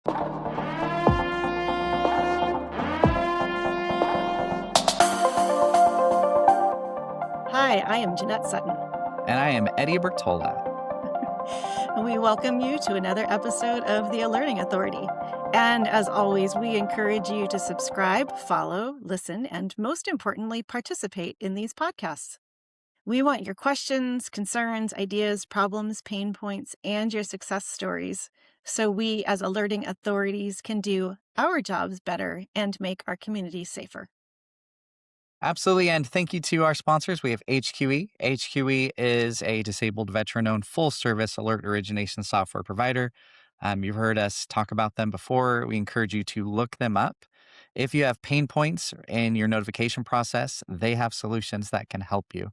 Hi, I am Jeannette Sutton, And I am Eddie Bertola. and we welcome you to another episode of the Alerting Authority. And as always, we encourage you to subscribe, follow, listen, and most importantly, participate in these podcasts. We want your questions, concerns, ideas, problems, pain points, and your success stories so we, as alerting authorities, can do our jobs better and make our community safer. Absolutely. And thank you to our sponsors. We have HQE. HQE is a disabled veteran-owned full-service alert origination software provider. You've heard us talk about them before. We encourage you to look them up. If you have pain points in your notification process, they have solutions that can help you.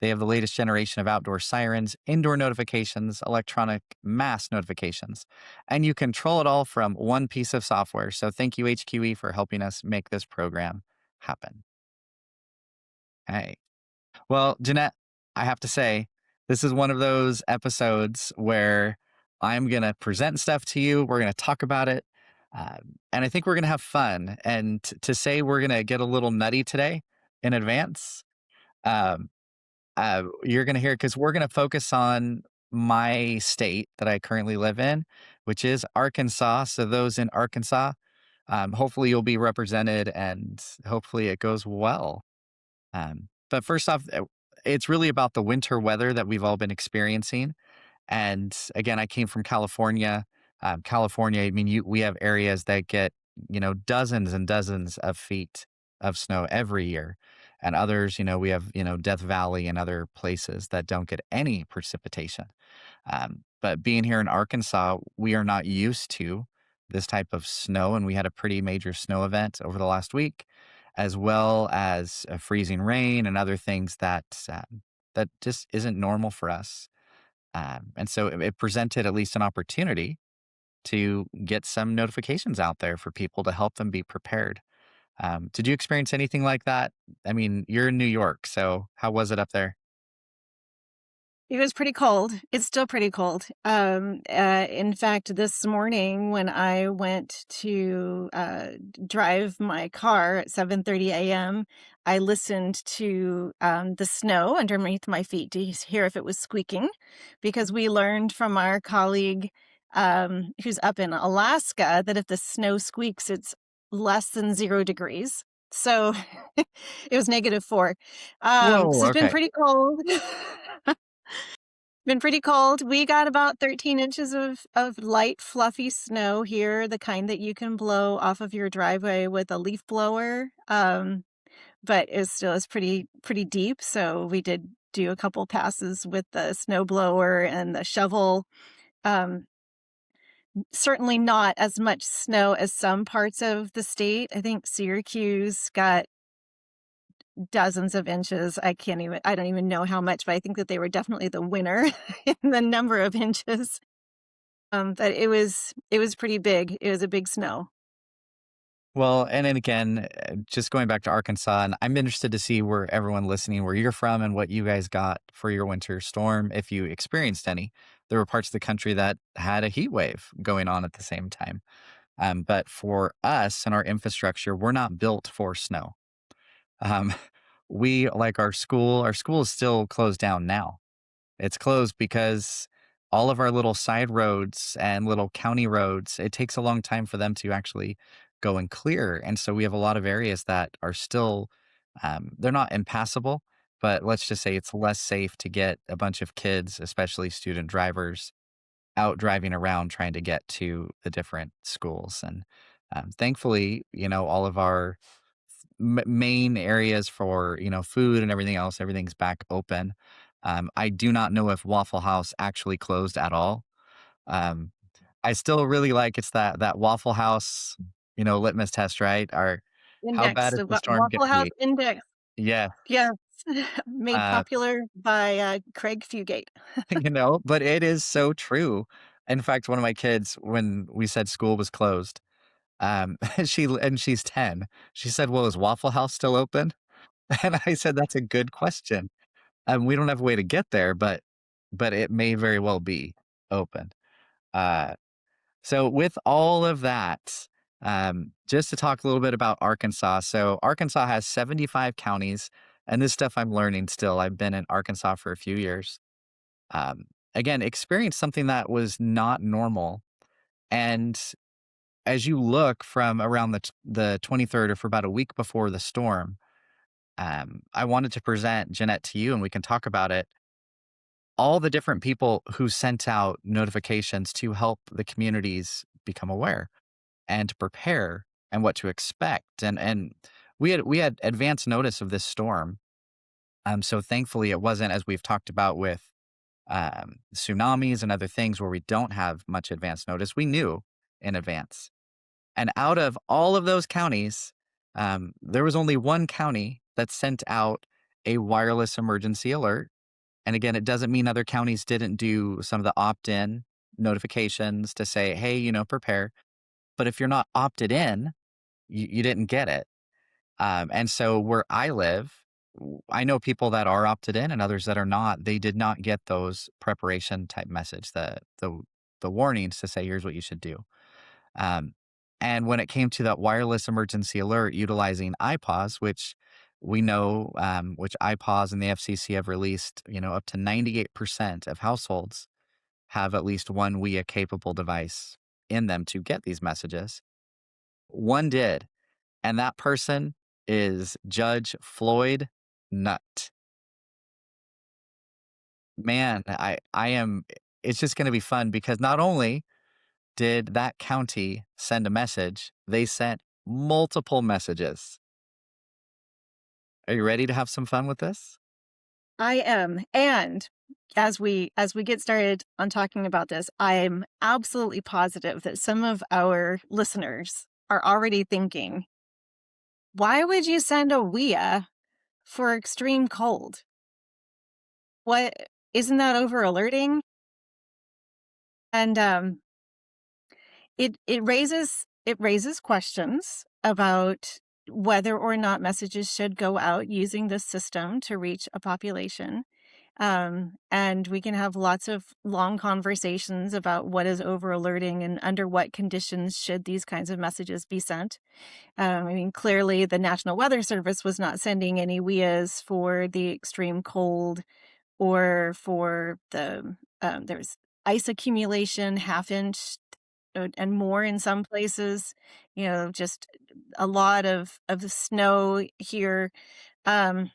They have the latest generation of outdoor sirens, indoor notifications, electronic mass notifications, and you control it all from one piece of software. So thank you, HQE, for helping us make this program happen. Hey. Well, Jeanette, I have to say, this is one of those episodes where I'm going to present stuff to you. We're going to talk about it. And I think we're going to have fun. And to say we're going to get a little nutty today in advance, um, you're going to hear because we're going to focus on my state that I currently live in, which is Arkansas. So those in Arkansas, hopefully you'll be represented and hopefully it goes well. But first off, it's really about the winter weather that we've all been experiencing. And again, I came from California. California, I mean, we have areas that get, dozens and dozens of feet of snow every year. And others, we have, Death Valley and other places that don't get any precipitation. But being here in Arkansas, we are not used to this type of snow. And we had a pretty major snow event over the last week, as well as freezing rain and other things that just isn't normal for us. And so it presented at least an opportunity to get some notifications out there for people to help them be prepared. Did you experience anything like that? I mean, you're in New York, so how was it up there? It was pretty cold. It's still pretty cold. In fact, this morning when I went to drive my car at 7:30 a.m., I listened to the snow underneath my feet to hear if it was squeaking, because we learned from our colleague who's up in Alaska that if the snow squeaks, it's less than 0 degrees. So it was -4. So Whoa, it's been okay. pretty cold. Been pretty cold. We got about 13 inches of light, fluffy snow here, the kind that you can blow off of your driveway with a leaf blower. But it still is pretty deep. So we did do a couple passes with the snow blower and the shovel. Um, Certainly not as much snow as some parts of the state. I think Syracuse got dozens of inches. I don't even know how much, but I think that they were definitely the winner in the number of inches. But it was pretty big. It was a big snow. Well, and then again, just going back to Arkansas, and I'm interested to see where everyone listening, where you're from and what you guys got for your winter storm, if you experienced any. There were parts of the country that had a heat wave going on at the same time. But for us and our infrastructure, we're not built for snow. Um, we like our school is still closed down now. It's closed because all of our little side roads and little county roads, it takes a long time for them to actually go and clear. And so we have a lot of areas that are still, they're not impassable, but let's just say it's less safe to get a bunch of kids, especially student drivers, out driving around trying to get to the different schools. And thankfully, all of our main areas for, food and everything else, everything's back open. I do not know if Waffle House actually closed at all. Um, I still really like it's that Waffle House, litmus test, right? Or how Index, bad is the the storm going Waffle to House be? Index. Yeah. Yes. Made Uh, popular by Craig Fugate. but it is so true. In fact, one of my kids, when we said school was closed, she's 10. She said, "Well, is Waffle House still open?" And I said, "That's a good question. We don't have a way to get there, but it may very well be open." Uh, So, with all of that, just to talk a little bit about Arkansas. So, Arkansas has 75 counties, and this stuff I'm learning still. I've been in Arkansas for a few years. Um, Again, experienced something that was not normal. And as you look from around the 23rd or for about a week before the storm, I wanted to present Jeannette to you, and we can talk about it. All the different people who sent out notifications to help the communities become aware and to prepare and what to expect. And we had advance notice of this storm. So thankfully it wasn't, as we've talked about with tsunamis and other things where we don't have much advance notice. We knew in advance. And out of all of those counties, there was only one county that sent out a wireless emergency alert. And again, it doesn't mean other counties didn't do some of the opt in notifications to say, hey, prepare. But if you're not opted in, you didn't get it. And so where I live, I know people that are opted in and others that are not. They did not get those preparation type message, the warnings to say, here's what you should do. Um, and when it came to that wireless emergency alert utilizing iPause, which we know, which iPause and the FCC have released, up to 98% of households have at least one WEA capable device in them to get these messages. One did, and that person is Judge Floyd Nutt. Man, I am. It's just going to be fun because not only did that county send a message, they sent multiple messages. Are you ready to have some fun with this? I am. And as we get started on talking about this, I'm absolutely positive that some of our listeners are already thinking, why would you send a WEA for extreme cold? What isn't that over alerting? And it raises questions about whether or not messages should go out using this system to reach a population. And we can have lots of long conversations about what is over alerting and under what conditions should these kinds of messages be sent. I mean, clearly the National Weather Service was not sending any WEAs for the extreme cold or for there's ice accumulation, half inch and more in some places, just a lot of the snow here. Um,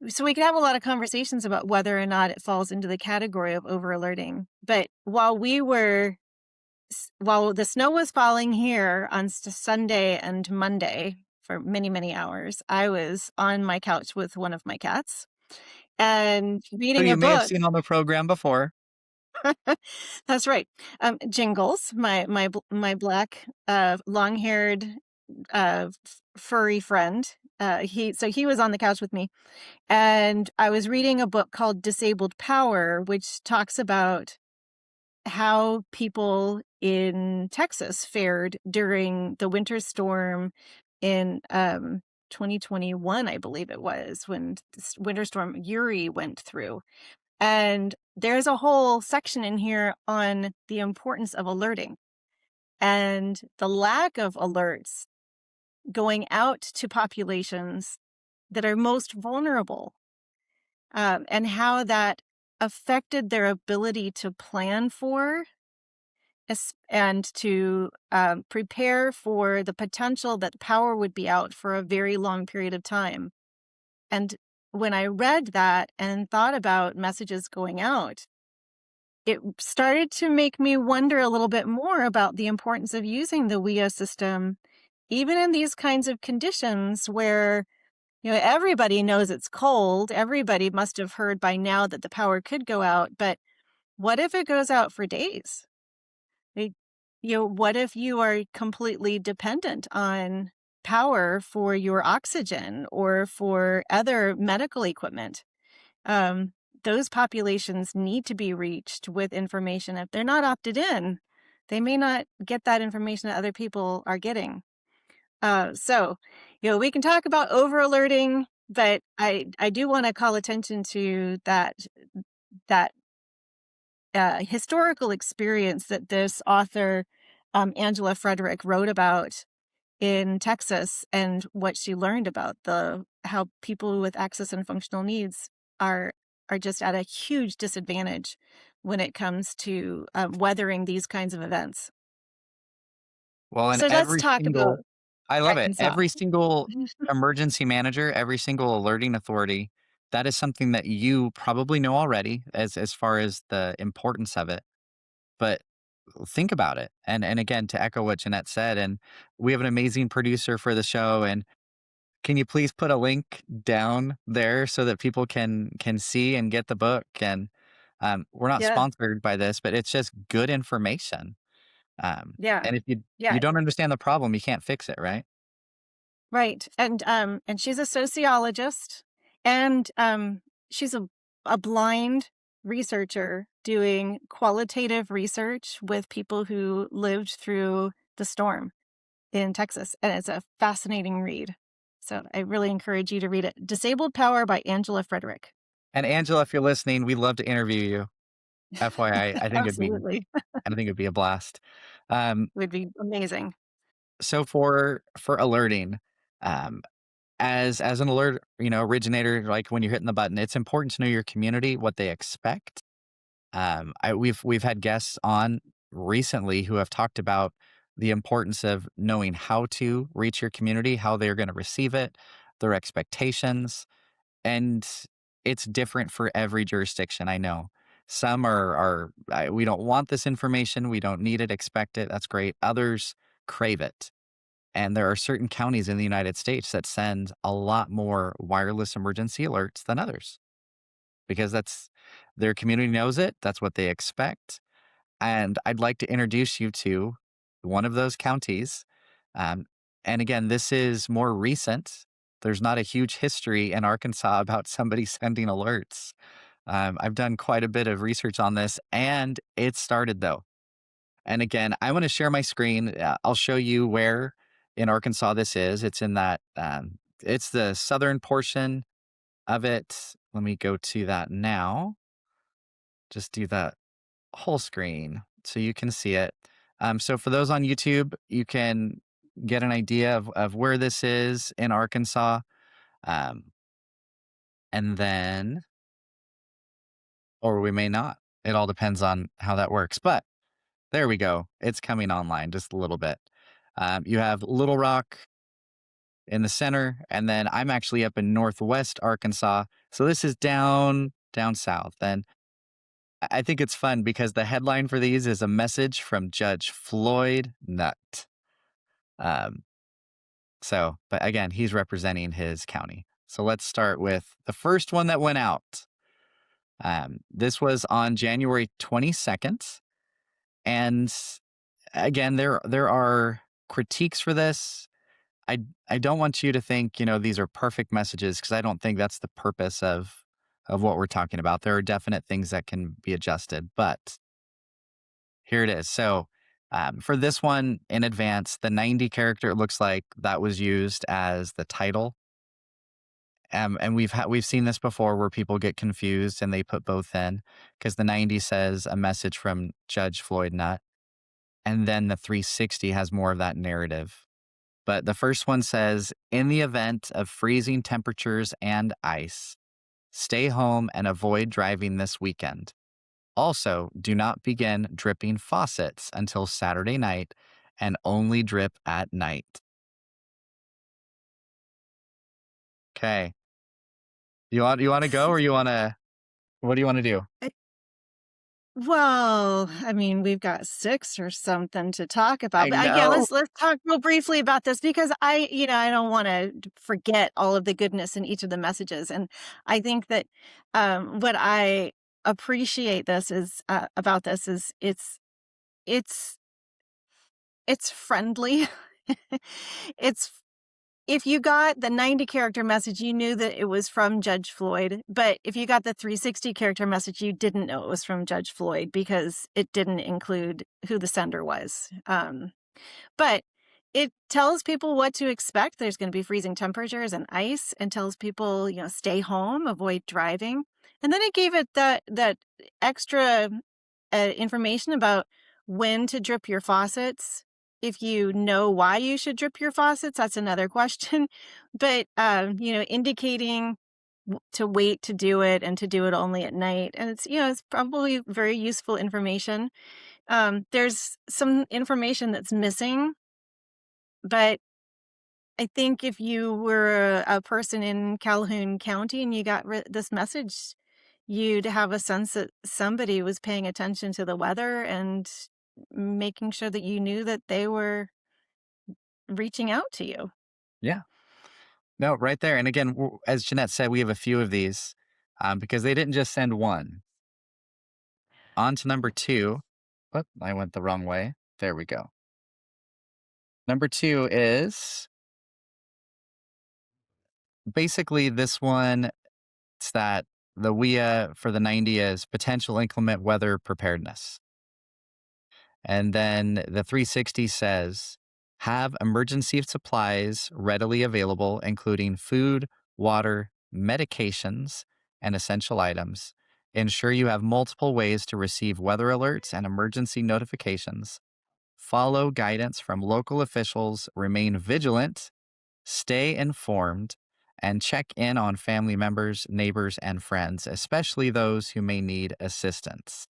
so we could have a lot of conversations about whether or not it falls into the category of over alerting. But while the snow was falling here on Sunday and Monday for many, many hours, I was on my couch with one of my cats and So reading a you may have book. seen on the program before. That's right. Jingles, my black, long-haired, furry friend. He was on the couch with me, and I was reading a book called Disabled Power, which talks about how people in Texas fared during the winter storm in 2021, I believe it was, when this winter storm Uri went through. And there's a whole section in here on the importance of alerting and the lack of alerts going out to populations that are most vulnerable, and how that affected their ability to plan for and to prepare for the potential that power would be out for a very long period of time. And when I read that and thought about messages going out, it started to make me wonder a little bit more about the importance of using the WEA system, even in these kinds of conditions where, everybody knows it's cold. Everybody must have heard by now that the power could go out, but what if it goes out for days? Like, what if you are completely dependent on power for your oxygen or for other medical equipment? Um, those populations need to be reached with information. If they're not opted in, they may not get that information that other people are getting. So, we can talk about over alerting, but I do want to call attention to that historical experience that this author, Angela Frederick, wrote about in Texas, and what she learned about how people with access and functional needs are just at a huge disadvantage when it comes to weathering these kinds of events. Well, and So let's every talk about single I love it. Arkansas. Every single emergency manager, every single alerting authority, that is something that you probably know already as far as the importance of it. But think about it. And again, to echo what Jeanette said, and we have an amazing producer for the show. And can you please put a link down there so that people can see and get the book? And we're not Yeah, sponsored by this, but it's just good information. yeah, And if you yeah. don't understand the problem, you can't fix it, right? Right, and she's a sociologist, and, she's a blind researcher doing qualitative research with people who lived through the storm in Texas, and it's a fascinating read. So I really encourage you to read it. Disabled Power by Angela Frederick. And Angela, if you're listening, we'd love to interview you. FYI, Absolutely. I think it'd be a blast. Um, Would be amazing. so for alerting, um, as an alert, originator, like when you're hitting the button, it's important to know your community, what they expect. We've had guests on recently who have talked about the importance of knowing how to reach your community, how they're going to receive it, their expectations, and it's different for every jurisdiction. I know some we don't want this information, we don't need it, expect it. That's great. Others crave it. And there are certain counties in the United States that send a lot more wireless emergency alerts than others because that's their community knows it. That's what they expect. And I'd like to introduce you to one of those counties. Um, and again, this is more recent. There's not a huge history in Arkansas about somebody sending alerts. I've done quite a bit of research on this, and it started though. And again, I want to share my screen. I'll show you where in Arkansas this is. It's in it's the southern portion of it. Let me go to that now. Just do that whole screen so you can see it. So for those on YouTube, you can get an idea of where this is in Arkansas. Um, and then, or we may not. It all depends on how that works. But there we go. It's coming online just a little bit. You have Little Rock in the center, and then I'm actually up in northwest Arkansas. So this is down south. And I think it's fun because the headline for these is a message from Judge Floyd Nutt. Um, but again, he's representing his county. So let's start with the first one that went out. This was on January 22nd. And again, there are critiques for this. I don't want you to think, these are perfect messages because I don't think that's the purpose of what we're talking about. There are definite things that can be adjusted, but here it is. So for this one in advance, the 90 character, it looks like that was used as the title. And we've seen this before where people get confused and they put both in because the 90 says a message from Judge Floyd Nutt. And then the 360 has more of that narrative. But the first one says, in the event of freezing temperatures and ice, stay home and avoid driving this weekend. Also, do not begin dripping faucets until Saturday night and only drip at night. Okay. You want to go or what do you want to do? Well, I mean, we've got 6 or something to talk about, I but, yeah, know. let's talk real briefly about this because I don't wanna forget all of the goodness in each of the messages, and I think that, what I appreciate this is, about this is it's it's friendly. It's if you got the 90 character message, you knew that it was from Judge Floyd. But if you got the 360 character message, you didn't know it was from Judge Floyd because it didn't include who the sender was. But it tells people what to expect. There's going to be freezing temperatures and ice, and tells people, stay home, avoid driving. And then it gave it that extra information about when to drip your faucets. If you know why you should drip your faucets, that's another question. But, indicating to wait to do it and to do it only at night. And it's probably very useful information. There's some information that's missing, but I think if you were a person in Calhoun County and you got this message, you'd have a sense that somebody was paying attention to the weather and making sure that you knew that they were reaching out to you. Yeah. No, right there. And again, as Jeanette said, we have a few of these because they didn't just send one. On to number two. Whoop, I went the wrong way. There we go. Number two is basically this one. It's that the WEA for the 90 is potential inclement weather preparedness. And then the 360 says have emergency supplies readily available, including food, water, medications, and essential items. Ensure you have multiple ways to receive weather alerts and emergency notifications. Follow guidance from local officials, remain vigilant, stay informed, and check in on family members, neighbors, and friends, especially those who may need assistance.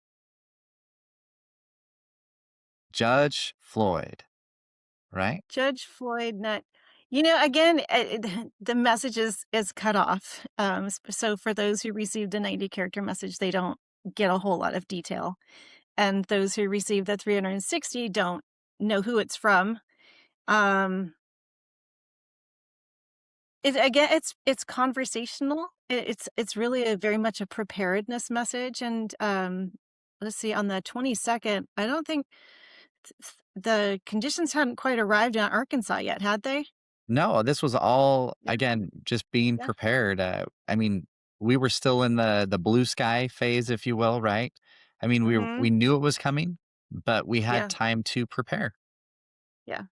Judge Floyd, right? Judge Floyd Nutt. Again, the message is cut off. So for those who received a 90-character message, they don't get a whole lot of detail. And those who receive the 360 don't know who it's from. It's conversational. It's really a very much a preparedness message. And let's see, on the 22nd, I don't think the conditions hadn't quite arrived in Arkansas yet, had they? No, this was all, Yeah, again, just being yeah. prepared. I mean, we were still in the blue sky phase, if you will, right? I mean, Hmm. we knew it was coming, but we had Yeah, time to prepare. yeah,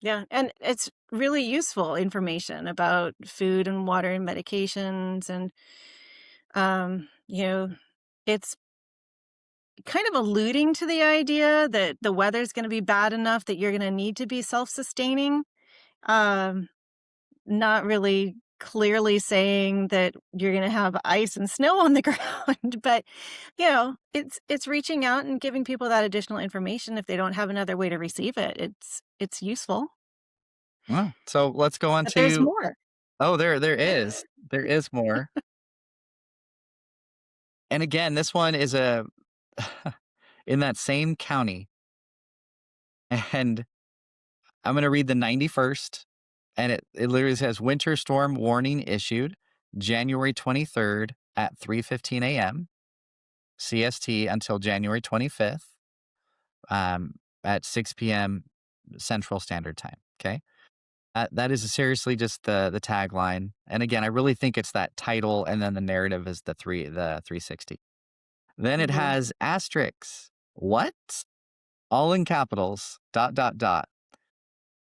yeah. And it's really useful information about food and water and medications. And, it's kind of alluding to the idea that the weather's going to be bad enough that you're going to need to be self-sustaining. Um, Not really clearly saying that you're going to have ice and snow on the ground, but it's reaching out and giving people that additional information if they don't have another way to receive it. It's useful, Well, so let's go on but there's to, more. oh, there is more. And again, this one is in that same county. And I'm going to read the 91st. And it literally says winter storm warning issued January 23rd at 3:15 a.m. CST until January 25th um, at 6 p.m. Central Standard Time. Okay. That is seriously just the tagline. And again, I really think it's that title and then the narrative is the 360. Then it Hmm. has asterisks. What? All in capitals, dot, dot, dot.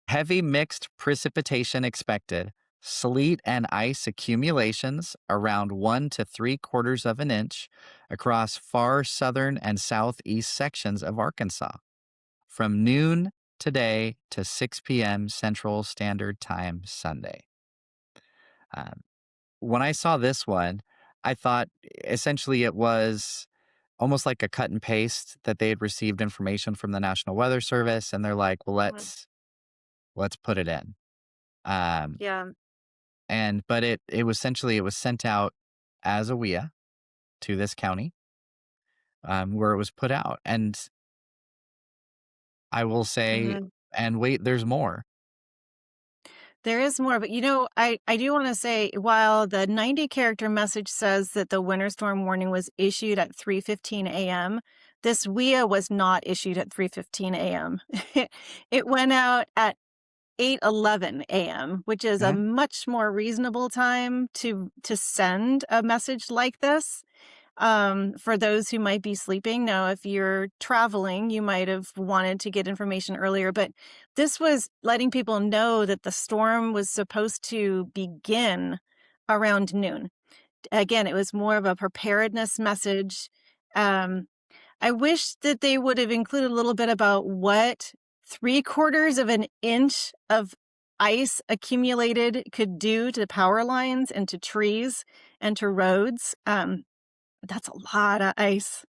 Heavy mixed precipitation expected. Sleet and ice accumulations around 1 to 3/4 of an inch across far southern and southeast sections of Arkansas from noon today to 6 p.m. Central Standard Time Sunday. Um, when I saw this one, I thought essentially it was almost like a cut and paste that they had received information from the National Weather Service, and they're like, "Well, let's put it in." Um, Yeah. but it was essentially it was sent out as a WEA to this county where it was put out, and I will say, Hmm. and wait, there's more. There is more, but I do want to say while the 90-character message says that the winter storm warning was issued at 3:15 a.m., this WEA was not issued at 3:15 a.m. It went out at 8:11 a.m., which is a Mhm. much more reasonable time to send a message like this, for those who might be sleeping. Now, if you're traveling, you might have wanted to get information earlier, but this was letting people know that the storm was supposed to begin around noon. Again, it was more of a preparedness message. Um, I wish that they would have included a little bit about what 3/4 of an inch of ice accumulated could do to power lines and to trees and to roads. That's a lot of ice.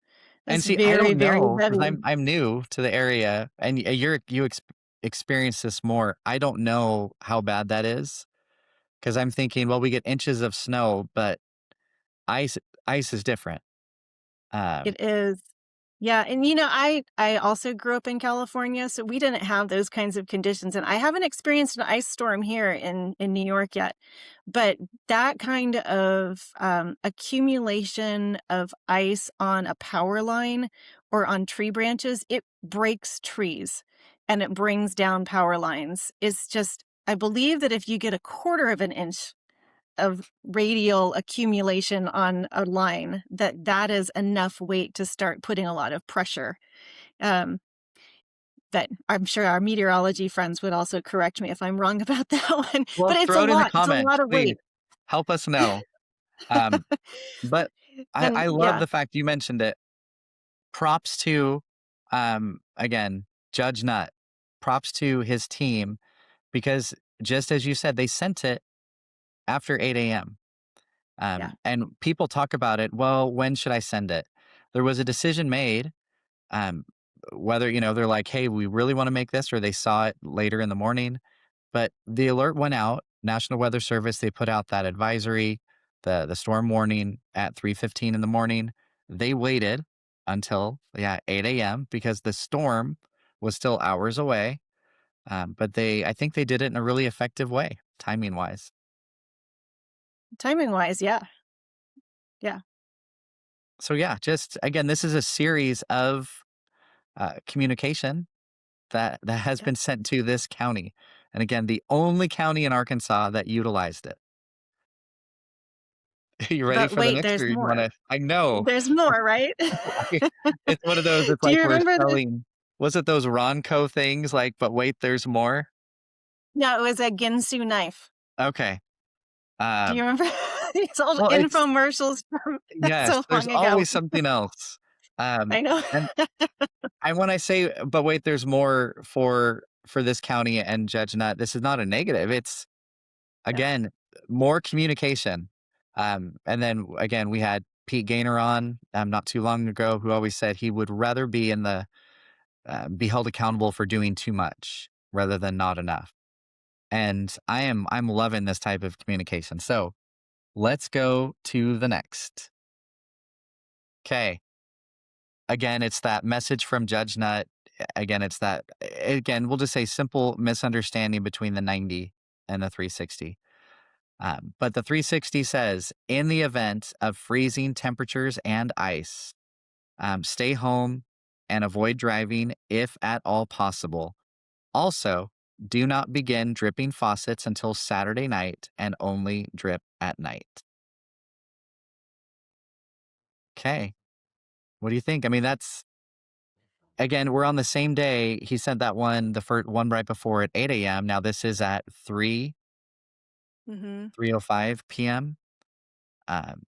And That's see, I very, don't very know because heavy. I'm new to the area, and experience this more. I don't know how bad that is because I'm thinking, well, we get inches of snow, but ice ice is different. Um, It is. Yeah, and, I also grew up in California, so we didn't have those kinds of conditions, and I haven't experienced an ice storm here in New York yet, but that kind of, accumulation of ice on a power line or on tree branches, it breaks trees, and it brings down power lines. It's just I believe that if you get 1/4 of an inch of radial accumulation on a line, that is enough weight to start putting a lot of pressure. Um, but I'm sure our meteorology friends would also correct me if I'm wrong about that one, well, but it's a throw it in the lot. It's a comments, lot of please. weight. Help us know. Um, but And I love yeah, the fact you mentioned it. Props to, again, Judge Nutt. Props to his team because just as you said, they sent it after 8 a.m. yeah, And people talk about it. Well, when should I send it? There was a decision made. Um, whether they're like, "Hey, we really want to make this," or they saw it later in the morning. But the alert went out. National Weather Service, they put out that advisory, the storm warning at 3:15 in the morning. They waited until 8 a.m. because the storm was still hours away. But I think they did it in a really effective way, timing wise. timing wise, yeah, yeah, So yeah, just again, this is a series of communication that has yeah. been sent to this county, and again, the only county in Arkansas that utilized it. You ready But for the wait, next, there's or you more. wanna I know. There's more, right? It's one of those, it's Do like you we're remember this? selling, was it those Ronco things, like, "But wait, there's more"? No, it was a Ginsu knife. Okay, Do you um, remember these old well, it's infomercials from yes, so there's long ago? always something else, I know. and when I say, "But wait, there's more" for this county and Judge Nutt, this is not a negative, it's, Yeah. again, more communication. And then again, we had Pete Gaynor on not too long ago, who always said he would rather be in the be held accountable for doing too much rather than not enough. And I'm loving this type of communication. So let's go to the next. Okay. Again, it's that message from Judge Nutt. Again, it's that again, we'll just say simple misunderstanding between the 90 and the 360. But the 360 says, in the event of freezing temperatures and ice, stay home and avoid driving if at all possible. Also, do not begin dripping faucets until Saturday night and only drip at night. Okay. What do you think? I mean, that's, again, we're on the same day. He sent that one, the first one right before at 8 a.m. Now this is at Mhm. 3:05 p.m. Um,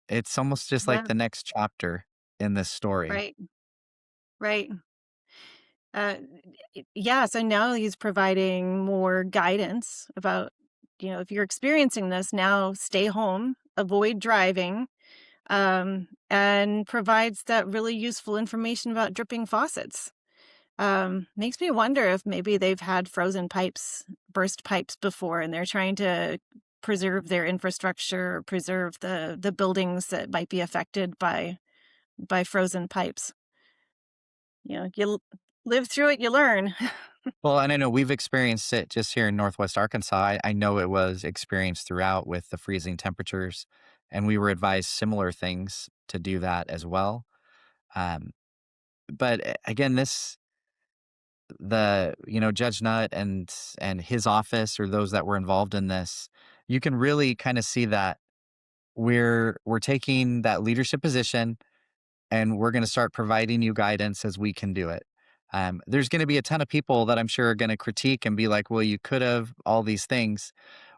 it's almost just like Yeah, the next chapter in this story. right, right. Uh, yeah, so now he's providing more guidance about, if you're experiencing this, now stay home, avoid driving, and provides that really useful information about dripping faucets. Makes me wonder if maybe they've had frozen pipes, burst pipes before, and they're trying to preserve their infrastructure, or preserve the buildings that might be affected by frozen pipes. Live through it, you learn. Well, and I know we've experienced it just here in Northwest Arkansas. I know it was experienced throughout with the freezing temperatures, and we were advised similar things to do that as well. Um, but again, Judge Nutt and his office or those that were involved in this, you can really kind of see that we're taking that leadership position and we're going to start providing you guidance as we can do it. There's going to be a ton of people that I'm sure are going to critique and be like, well, you could have all these things.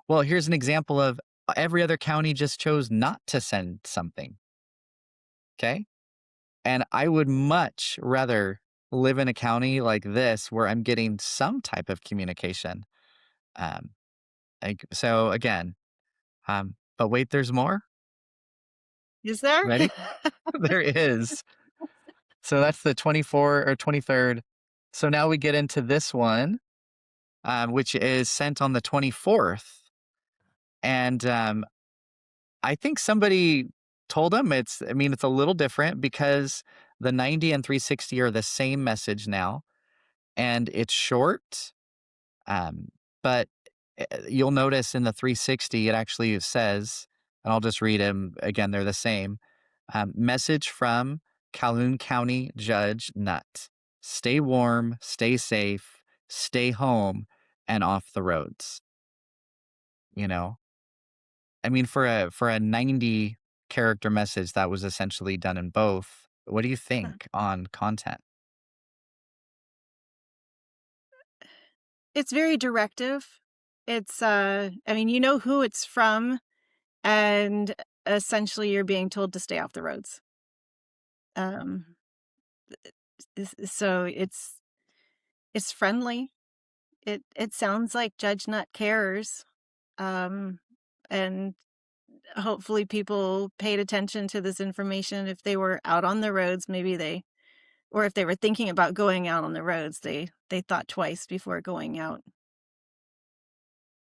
Well, here's an example of every other county just chose not to send something. Okay. And I would much rather live in a county like this where I'm getting some type of communication. Um, so again, but wait, there's more. Is there? Ready? There is. So that's the 24th or 23rd. So now we get into this one, which is sent on the 24th. And I think somebody told him I mean, it's a little different because the 90 and 360 are the same message now, and it's short. Um, but you'll notice in the 360, it actually says, and I'll just read them again, they're the same. Message from Calhoun County Judge Nutt. Stay warm, stay safe, stay home, and off the roads. You know, I mean, for a 90 character message that was essentially done in both. What do you think on content? It's very directive. I mean, you know who it's from, and essentially you're being told to stay off the roads. Um, so it's friendly. It sounds like Judge Nutt cares. Um, and hopefully people paid attention to this information if they were out on the roads, or if they were thinking about going out on the roads, they thought twice before going out.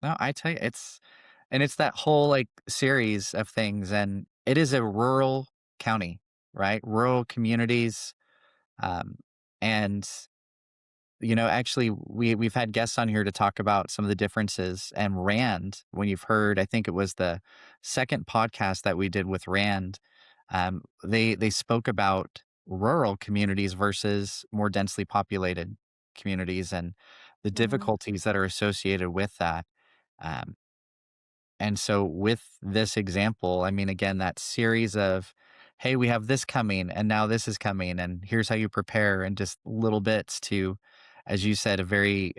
No, I tell you, it's that whole like series of things, and it is a rural county, right? Rural communities, um, and actually, we've had guests on here to talk about some of the differences. And Rand, when you've heard, I think it was the second podcast that we did with Rand, they spoke about rural communities versus more densely populated communities and the Mhm, difficulties that are associated with that. Um, and so with this example, I mean, again, that series of, hey, we have this coming and now this is coming and here's how you prepare and just little bits to, as you said, a very,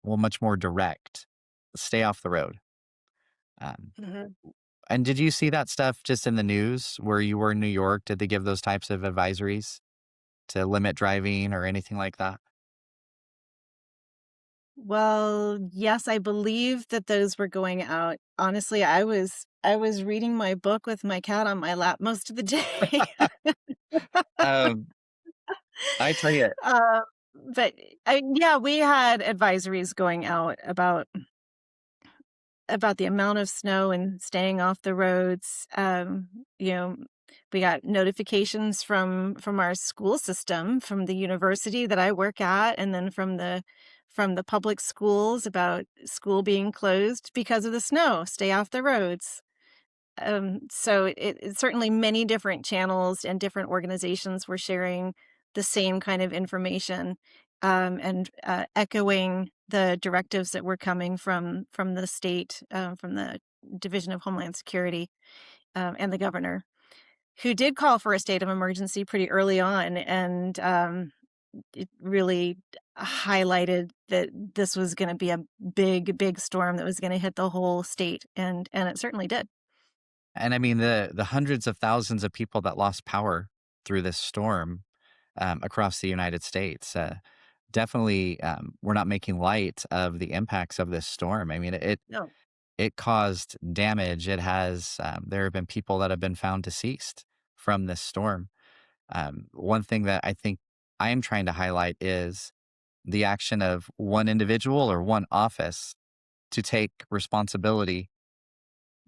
much more direct, stay off the road. Um, mhm. and did you see that stuff just in the news where you were in New York? Did they give those types of advisories to limit driving or anything like that? Well, yes, I believe that those were going out. Honestly, I was reading my book with my cat on my lap most of the day. Um, I tell you, Uh, but yeah, we had advisories going out about the amount of snow and staying off the roads. You know, we got notifications from our school system, from the university that I work at, and then from the public schools about school being closed because of the snow. Stay off the roads. So it's certainly many different channels and different organizations were sharing the same kind of information, and echoing the directives that were coming from the state, from the Division of Homeland Security, and the governor, who did call for a state of emergency pretty early on, and it really highlighted that this was going to be a big, big storm that was going to hit the whole state, and it certainly did. and I mean the hundreds of thousands of people that lost power through this storm across the United States. Definitely, we're not making light of the impacts of this storm. I mean, No. it caused damage. It has there have been people that have been found deceased from this storm. One thing that I think I am trying to highlight is the action of one individual or one office to take responsibility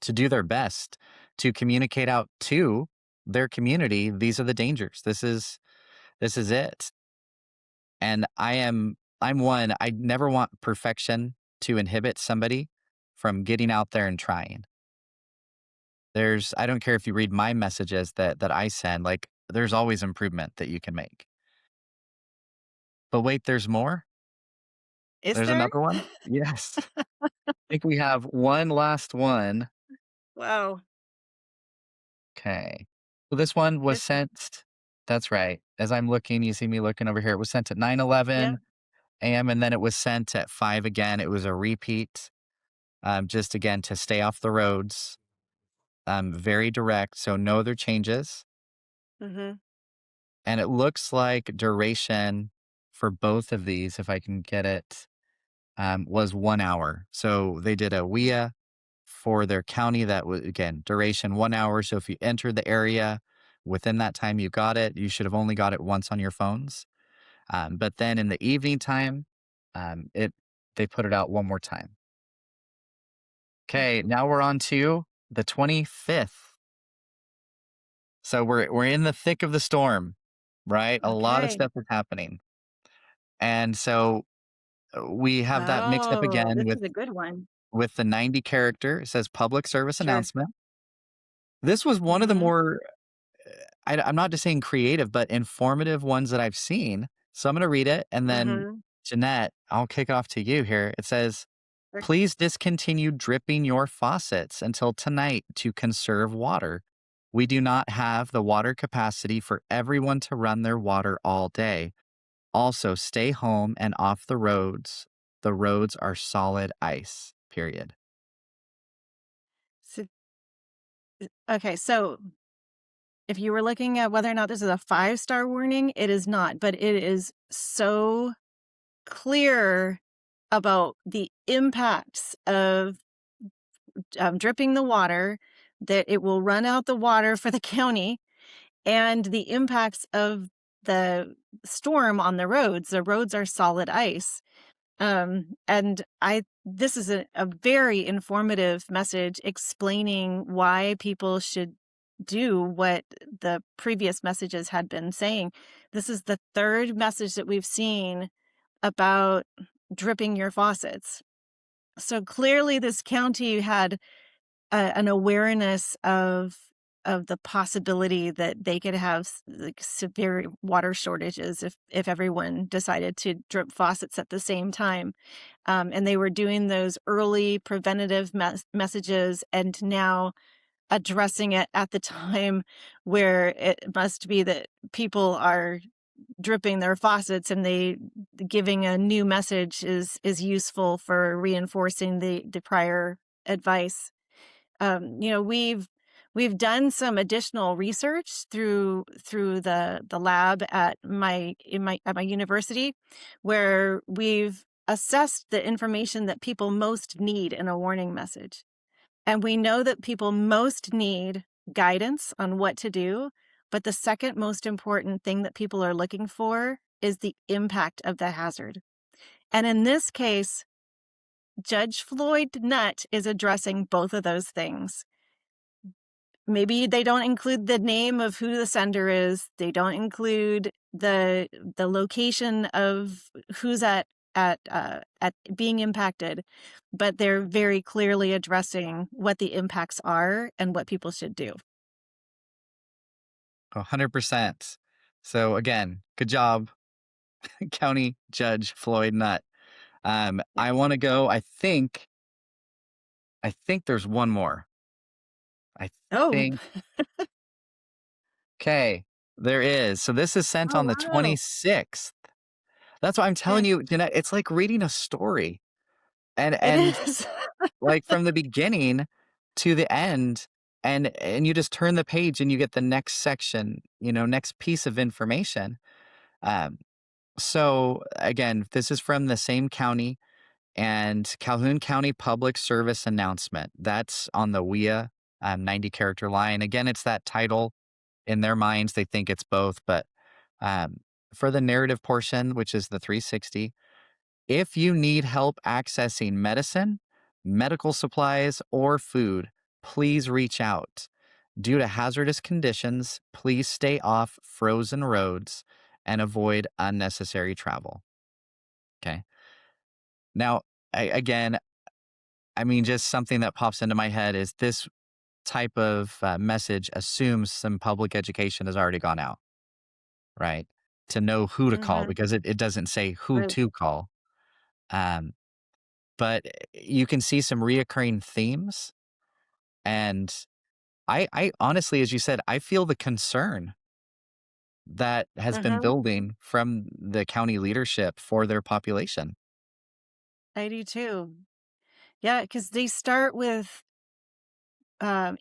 to do their best to communicate out to their community. These are the dangers. This is it. And I'm one, I never want perfection to inhibit somebody from getting out there and trying. I don't care if you read my messages that I send, like there's always improvement that you can make. But wait, there's more? Is There's there? another one? Yes. I think we have one last one. Wow. Okay. So this one was This sent, that's right. As I'm looking, you see me looking over here. It was sent at Yeah. 9:11 a.m. and then it was sent at 5 again. It was a repeat, just again to stay off the roads. Very direct, so no other changes. Mhm. And it looks like duration for both of these, if I can get it, was 1 hour. So they did a WEA for their county that was, again, duration 1 hour. So if you entered the area within that time you got it, you should have only got it once on your phones. But then in the evening time, it they put it out one more time. Okay, now we're on to the 25th. So we're in the thick of the storm, right? A lot of Okay. stuff is happening. And so we have that mixed up Oh, again this with is a good one. the 90 character. It says public service Sure. announcement. This was one of the Mhm. more I'm not just saying creative, but informative ones that I've seen. So I'm going to read it, and then Mhm. Jeanette, I'll kick off to you here. It says, Sure. please discontinue dripping your faucets until tonight to conserve water. We do not have the water capacity for everyone to run their water all day. Also, stay home and off the roads. The roads are solid ice, period. So, okay, so if you were looking at whether or not this is a five-star warning, it is not, but it is so clear about the impacts of dripping the water, that it will run out the water for the county, and the impacts of the storm on the roads. The roads are solid ice. And this is a very informative message explaining why people should do what the previous messages had been saying. This is the third message that we've seen about dripping your faucets. So clearly, this county had an awareness of the possibility that they could have like severe water shortages if everyone decided to drip faucets at the same time. And they were doing those early preventative messages and now addressing it at the time where it must be that people are dripping their faucets, and they giving a new message is useful for reinforcing the prior advice. We've done some additional research through the lab at my university, where we've assessed the information that people most need in a warning message. And we know that people most need guidance on what to do, but the second most important thing that people are looking for is the impact of the hazard. And in this case, Judge Floyd Nutt is addressing both of those things. Maybe they don't include the name of who the sender is. They don't include the location of who's at being impacted, but they're very clearly addressing what the impacts are and what people should do. 100%. So again, good job, County Judge Floyd Nutt. Yeah. I want to go. I think there's one more. I Oh. think. Okay, there is. So this is sent Oh, on the wow. 26th. That's why I'm telling Okay. you, Jeanette, it's like reading a story. And It and is. like from the beginning to the end, and you just turn the page and you get the next section, next piece of information. Um, so again, this is from the same county and Calhoun County Public Service Announcement. That's on the WEA 90 character line. Again, it's that title. In their minds, they think it's both, but um, for the narrative portion, which is the 360, if you need help accessing medicine, medical supplies, or food, please reach out. Due to hazardous conditions, please stay off frozen roads and avoid unnecessary travel. Okay. Now, again, I mean, just something that pops into my head is this type of message assumes some public education has already gone out, right? To know who to call Mhm. because it doesn't say who Right. to call. Um, but you can see some reoccurring themes. And I honestly, as you said, I feel the concern that has been Mhm. building from the county leadership for their population. I do too. Yeah, because they start with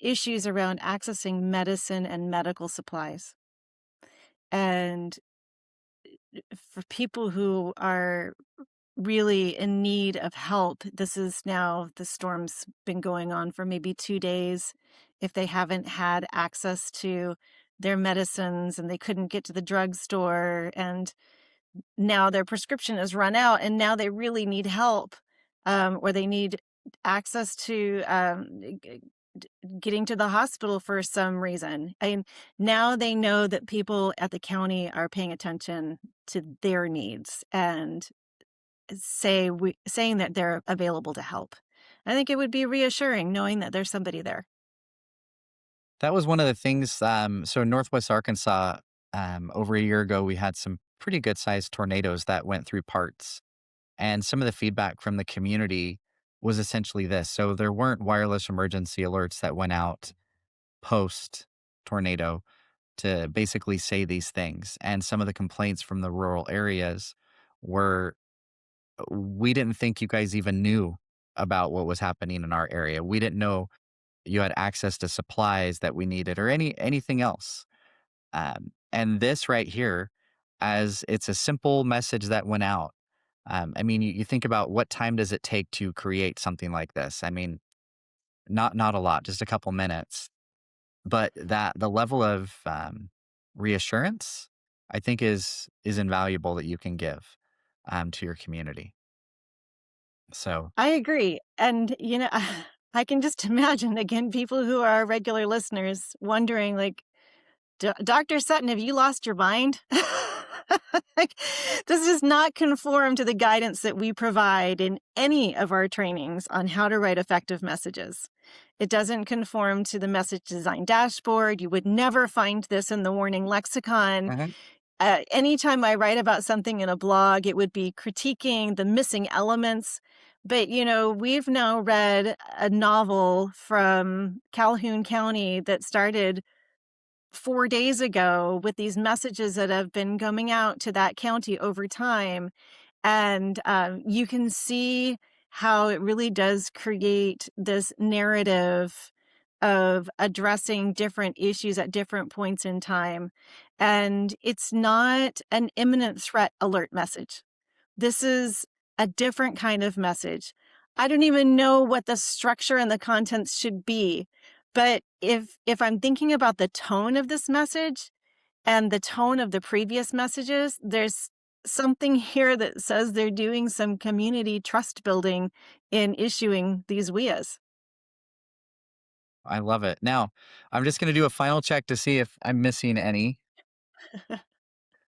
issues around accessing medicine and medical supplies. And for people who are really in need of help, this is now the storm's been going on for maybe 2 days. If they haven't had access to their medicines and they couldn't get to the drugstore, and now their prescription is run out and now they really need help, or they need access to getting to the hospital for some reason. And now they know that people at the county are paying attention to their needs and saying that they're available to help. I think it would be reassuring knowing that there's somebody there. That was one of the things. So in Northwest Arkansas, over a year ago, we had some pretty good sized tornadoes that went through parts. And some of the feedback from the community was essentially this. So there weren't wireless emergency alerts that went out post tornado to basically say these things. And some of the complaints from the rural areas were, we didn't think you guys even knew about what was happening in our area. We didn't know you had access to supplies that we needed or anything else. And this right here, as it's a simple message that went out. I mean, you think about what time does it take to create something like this? I mean, not a lot, just a couple minutes. But that the level of reassurance, I think, is invaluable that you can give to your community. So I agree. And, I can just imagine, again, people who are regular listeners wondering, like, Dr. Sutton, have you lost your mind? Like, this does not conform to the guidance that we provide in any of our trainings on how to write effective messages. It doesn't conform to the message design dashboard. You would never find this in the warning lexicon. mhm, Anytime I write about something in a blog, it would be critiquing the missing elements. But, we've now read a novel from Calhoun County that started 4 days ago with these messages that have been coming out to that county over time. And you can see how it really does create this narrative of addressing different issues at different points in time. And it's not an imminent threat alert message. This is a different kind of message. I don't even know what the structure and the contents should be, but if I'm thinking about the tone of this message and the tone of the previous messages, there's something here that says they're doing some community trust building in issuing these WEAs. I love it. Now, I'm just going to do a final check to see if I'm missing any.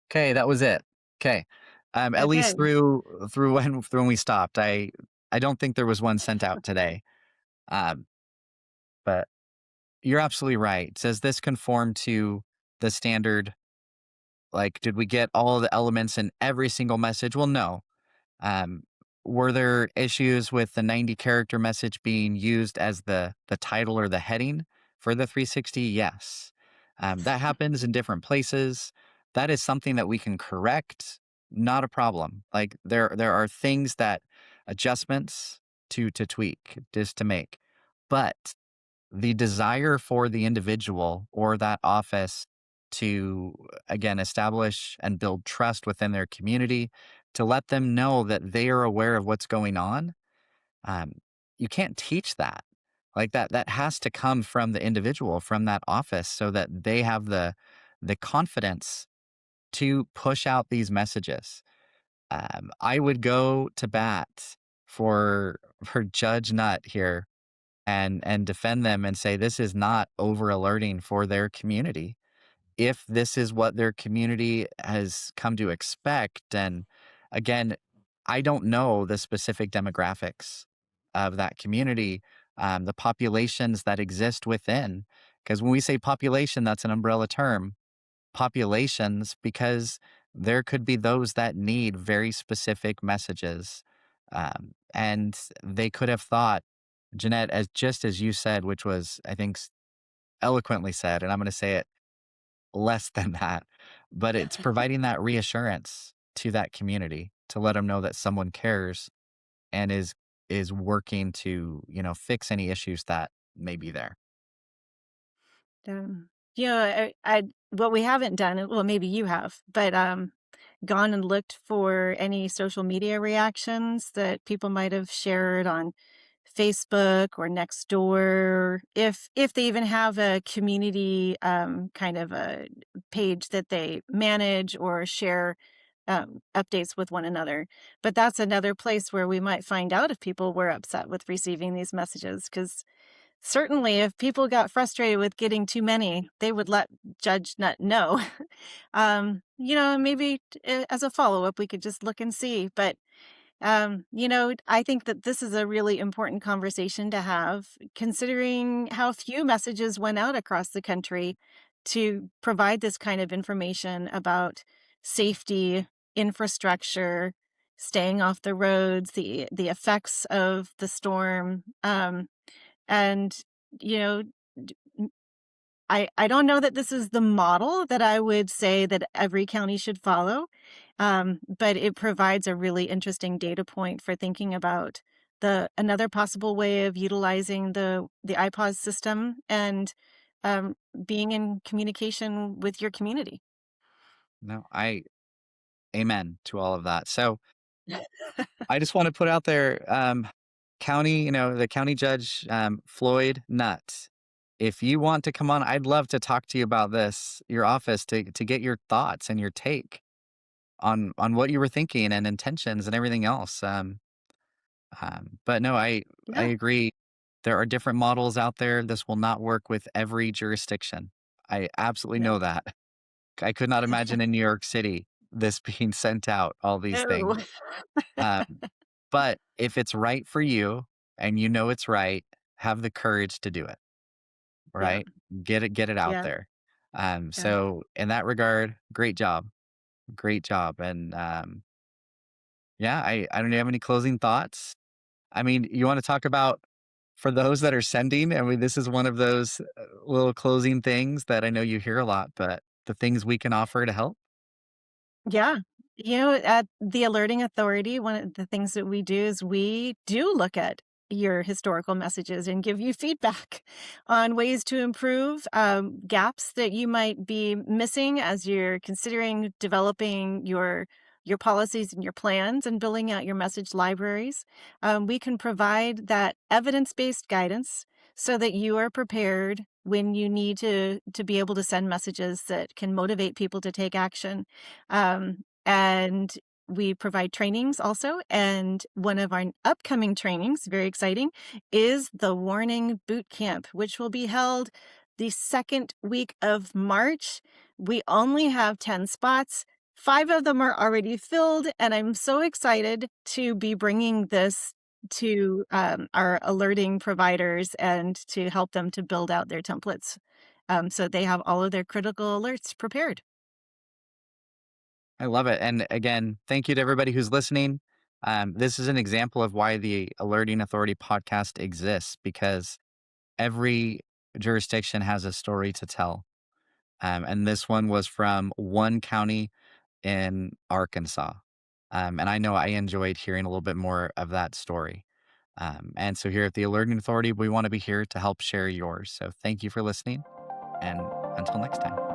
Okay, that was it. Okay, at least Okay. through when we stopped. I don't think there was one sent out today. Um, but you're absolutely right. Does this conform to the standard? Like, did we get all the elements in every single message? Well, no. Um, were there issues with the 90 character message being used as the title or the heading for the 360? Yes. That happens in different places. That is something that we can correct. Not a problem. Like there are things that adjustments to tweak just to make. But the desire for the individual or that office to, again, establish and build trust within their community, to let them know that they are aware of what's going on. um, you can't teach that. Like that has to come from the individual, from that office, so that they have the confidence to push out these messages. I would go to bat for Judge Nutt here and defend them and say this is not over alerting for their community. If this is what their community has come to expect, and again, I don't know the specific demographics of that community, the populations that exist within. Because when we say population, that's an umbrella term. Populations, because there could be those that need very specific messages. And they could have thought, Jeanette, as just as you said, which was, I think, eloquently said, and I'm going to say it less than that, but it's providing that reassurance to that community to let them know that someone cares and is working to, fix any issues that may be there. Um, I what we haven't done, well, maybe you have, but gone and looked for any social media reactions that people might have shared on Facebook or Nextdoor, if they even have a community kind of a page that they manage or share updates with one another. But that's another place where we might find out if people were upset with receiving these messages, because certainly if people got frustrated with getting too many, they would let Judge Nutt know. Maybe as a follow up, we could just look and see. But I think that this is a really important conversation to have, considering how few messages went out across the country to provide this kind of information about safety, infrastructure, staying off the roads, the effects of the storm, and you know, I don't know that this is the model that I would say that every county should follow, but it provides a really interesting data point for thinking about the another possible way of utilizing the iPause system and um, being in communication with your community. No, amen to all of that. So I just want to put out there, the county judge, Floyd Nutt. If you want to come on, I'd love to talk to you about this, your office, to get your thoughts and your take on what you were thinking and intentions and everything else. But no, I Yeah, agree. There are different models out there. This will not work with every jurisdiction. I absolutely no, know that. I could not imagine in New York City this being sent out, all these no, things. Um, but if it's right for you and you know it's right, have the courage to do it, yeah, right? Get it out yeah, there. yeah, So in that regard, great job. Great job. And yeah, I don't have any closing thoughts. I mean, you want to talk about for those that are sending, I mean, this is one of those little closing things that I know you hear a lot, but the things we can offer to help. yeah. At the alerting authority, one of the things that we do is we do look at your historical messages and give you feedback on ways to improve, gaps that you might be missing as you're considering developing your policies and your plans and building out your message libraries. We can provide that evidence-based guidance so that you are prepared when you need to be able to send messages that can motivate people to take action. And we provide trainings also. And one of our upcoming trainings, very exciting, is the Warning Boot Camp, which will be held the second week of March. We only have 10 spots. Five of them are already filled, and I'm so excited to be bringing this to our alerting providers and to help them to build out their templates so they have all of their critical alerts prepared. I love it. And again, thank you to everybody who's listening. This is an example of why the Alerting Authority podcast exists because every jurisdiction has a story to tell. And this one was from one county in Arkansas. And I know I enjoyed hearing a little bit more of that story. And so here at the Alerting Authority, we want to be here to help share yours. So thank you for listening. And until next time.